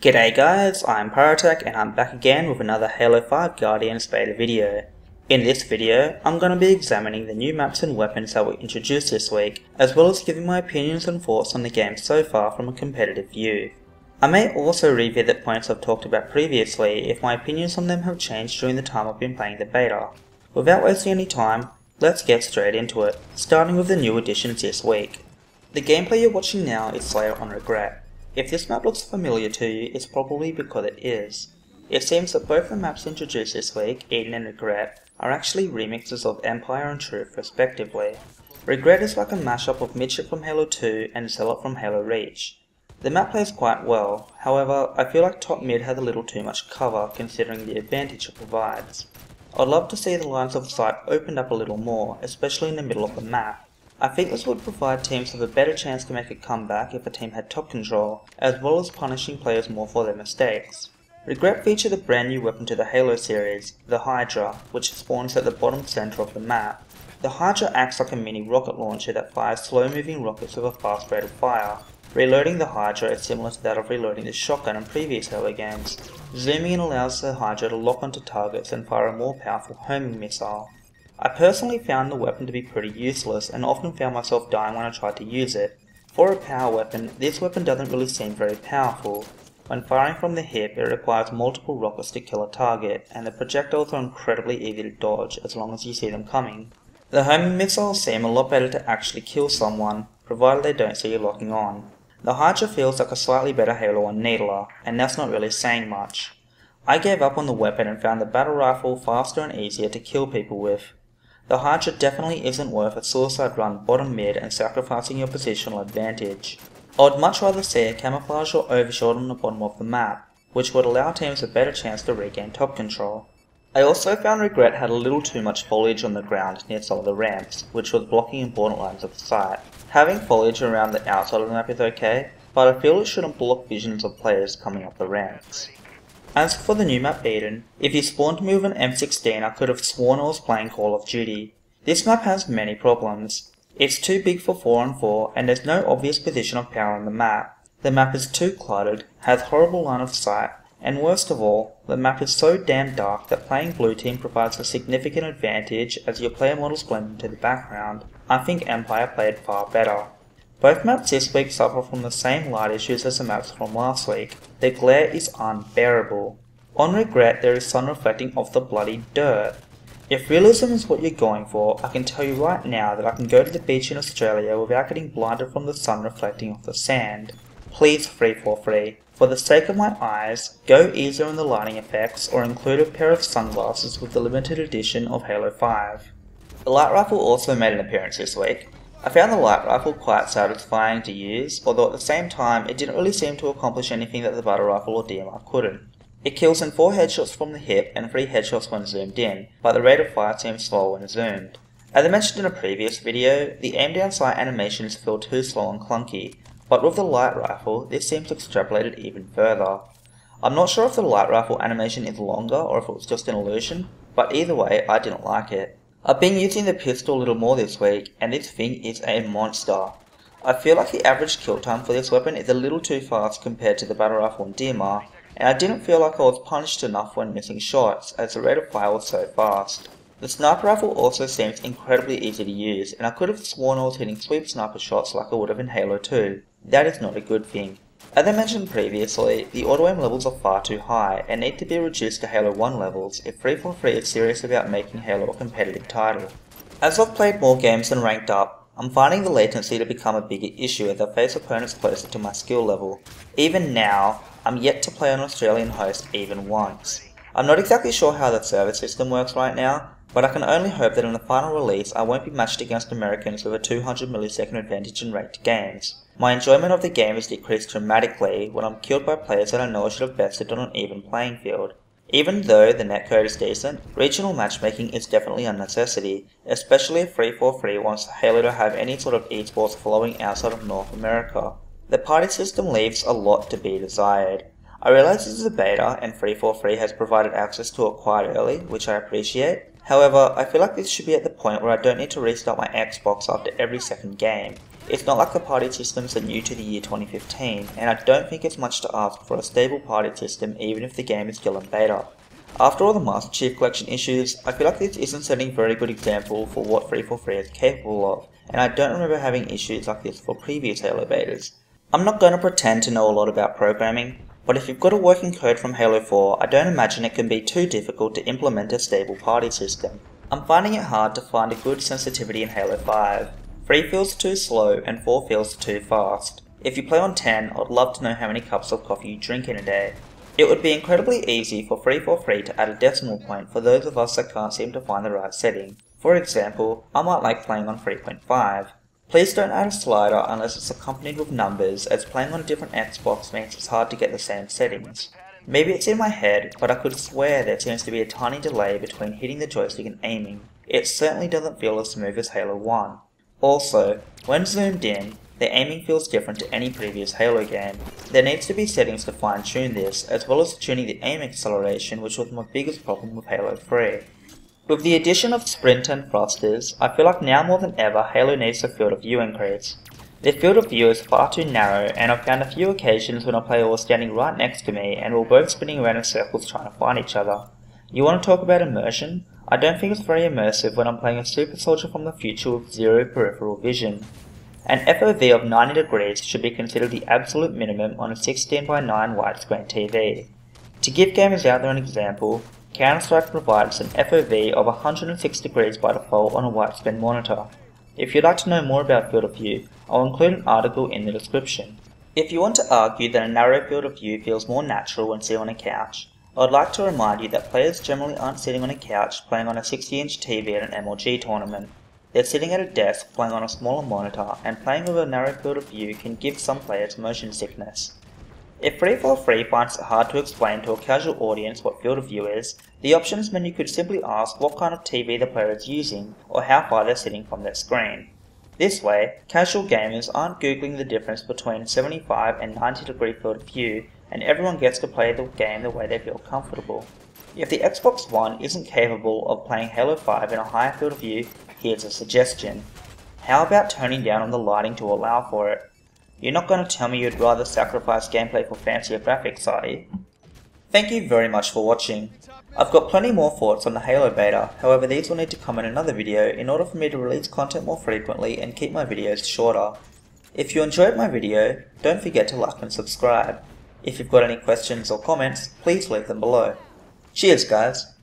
G'day guys, I'm Pyrotek and I'm back again with another Halo 5 Guardians beta video. In this video, I'm going to be examining the new maps and weapons that were introduced this week, as well as giving my opinions and thoughts on the game so far from a competitive view. I may also revisit points I've talked about previously if my opinions on them have changed during the time I've been playing the beta. Without wasting any time, let's get straight into it, starting with the new additions this week. The gameplay you're watching now is Slayer on Regret. If this map looks familiar to you, it's probably because it is. It seems that both the maps introduced this week, Eden and Regret, are actually remixes of Empire and Truth respectively. Regret is like a mashup of Midship from Halo 2 and Zealot from Halo Reach. The map plays quite well, however I feel like top mid has a little too much cover considering the advantage it provides. I'd love to see the lines of sight opened up a little more, especially in the middle of the map. I think this would provide teams with a better chance to make a comeback if a team had top control, as well as punishing players more for their mistakes. Regret featured a brand new weapon to the Halo series, the Hydra, which spawns at the bottom center of the map. The Hydra acts like a mini rocket launcher that fires slow-moving rockets with a fast rate of fire. Reloading the Hydra is similar to that of reloading the shotgun in previous Halo games. Zooming in allows the Hydra to lock onto targets and fire a more powerful homing missile. I personally found the weapon to be pretty useless and often found myself dying when I tried to use it. For a power weapon, this weapon doesn't really seem very powerful. When firing from the hip, it requires multiple rockets to kill a target, and the projectiles are incredibly easy to dodge as long as you see them coming. The homing missiles seem a lot better to actually kill someone, provided they don't see you locking on. The Hydra feels like a slightly better Halo 1 needler, and that's not really saying much. I gave up on the weapon and found the battle rifle faster and easier to kill people with. The Hydra definitely isn't worth a suicide run bottom mid and sacrificing your positional advantage. I would much rather see a camouflage or overshot on the bottom of the map, which would allow teams a better chance to regain top control. I also found Regret had a little too much foliage on the ground near some of the ramps, which was blocking important lines of sight. Having foliage around the outside of the map is okay, but I feel it shouldn't block visions of players coming up the ramps. As for the new map Eden, if you spawned me with an M16 I could have sworn I was playing Call of Duty. This map has many problems. It's too big for 4-on-4 and there's no obvious position of power on the map. The map is too cluttered, has horrible line of sight, and worst of all, the map is so damn dark that playing blue team provides a significant advantage as your player models blend into the background. I think Empire played far better. Both maps this week suffer from the same light issues as the maps from last week. The glare is unbearable. On Regret there is sun reflecting off the bloody dirt. If realism is what you're going for, I can tell you right now that I can go to the beach in Australia without getting blinded from the sun reflecting off the sand. Please 343, for the sake of my eyes, go easier on the lighting effects or include a pair of sunglasses with the limited edition of Halo 5. The light rifle also made an appearance this week. I found the light rifle quite satisfying to use, although at the same time it didn't really seem to accomplish anything that the battle rifle or DMR couldn't. It kills in 4 headshots from the hip and 3 headshots when zoomed in, but the rate of fire seems slow when zoomed. As I mentioned in a previous video, the aim down sight animations feel too slow and clunky, but with the light rifle this seems extrapolated even further. I'm not sure if the light rifle animation is longer or if it was just an illusion, but either way I didn't like it. I've been using the pistol a little more this week, and this thing is a monster. I feel like the average kill time for this weapon is a little too fast compared to the battle rifle and DMR, and I didn't feel like I was punished enough when missing shots, as the rate of fire was so fast. The sniper rifle also seems incredibly easy to use, and I could have sworn I was hitting sweep sniper shots like I would have in Halo 2. That is not a good thing. As I mentioned previously, the auto-aim levels are far too high and need to be reduced to Halo 1 levels if 343 is serious about making Halo a competitive title. As I've played more games and ranked up, I'm finding the latency to become a bigger issue as I face opponents closer to my skill level. Even now, I'm yet to play an Australian host even once. I'm not exactly sure how the server system works right now, but I can only hope that in the final release I won't be matched against Americans with a 200 millisecond advantage in ranked games. My enjoyment of the game has decreased dramatically when I'm killed by players that I know I should have bested on an even playing field. Even though the netcode is decent, regional matchmaking is definitely a necessity, especially if 343 wants Halo to have any sort of esports following outside of North America. The party system leaves a lot to be desired. I realize this is a beta and 343 has provided access to it quite early, which I appreciate. However, I feel like this should be at the point where I don't need to restart my Xbox after every second game. It's not like the party systems are new to the year 2015, and I don't think it's much to ask for a stable party system even if the game is still in beta. After all the Master Chief Collection issues, I feel like this isn't setting a very good example for what 343 is capable of, and I don't remember having issues like this for previous Halo betas. I'm not going to pretend to know a lot about programming, but if you've got a working code from Halo 4, I don't imagine it can be too difficult to implement a stable party system. I'm finding it hard to find a good sensitivity in Halo 5. 3 feels too slow and 4 feels too fast. If you play on 10, I'd love to know how many cups of coffee you drink in a day. It would be incredibly easy for 343 to add a decimal point for those of us that can't seem to find the right setting. For example, I might like playing on 3.5. Please don't add a slider unless it's accompanied with numbers, as playing on a different Xbox means it's hard to get the same settings. Maybe it's in my head, but I could swear there seems to be a tiny delay between hitting the joystick and aiming. It certainly doesn't feel as smooth as Halo 1. Also, when zoomed in, the aiming feels different to any previous Halo game. There needs to be settings to fine-tune this, as well as tuning the aim acceleration, which was my biggest problem with Halo 3. With the addition of sprint and thrusters, I feel like now more than ever Halo needs a field of view increase. The field of view is far too narrow, and I've found a few occasions when a player was standing right next to me and we're both spinning around in circles trying to find each other. You want to talk about immersion? I don't think it's very immersive when I'm playing a super soldier from the future with zero peripheral vision. An FOV of 90 degrees should be considered the absolute minimum on a 16:9 widescreen TV. To give gamers out there an example, Counter-Strike provides an FOV of 106 degrees by default on a widescreen monitor. If you'd like to know more about field of view, I'll include an article in the description. If you want to argue that a narrow field of view feels more natural when sitting on a couch, I'd like to remind you that players generally aren't sitting on a couch playing on a 60-inch TV at an MLG tournament. They're sitting at a desk playing on a smaller monitor, and playing with a narrow field of view can give some players motion sickness. If 343 finds it hard to explain to a casual audience what field of view is, the options menu could simply ask what kind of TV the player is using, or how far they're sitting from their screen. This way, casual gamers aren't googling the difference between 75 and 90 degree field of view, and everyone gets to play the game the way they feel comfortable. If the Xbox One isn't capable of playing Halo 5 in a higher field of view, here's a suggestion. How about turning down on the lighting to allow for it? You're not going to tell me you'd rather sacrifice gameplay for fancier graphics, are you? Thank you very much for watching. I've got plenty more thoughts on the Halo beta, however these will need to come in another video in order for me to release content more frequently and keep my videos shorter. If you enjoyed my video, don't forget to like and subscribe. If you've got any questions or comments, please leave them below. Cheers guys!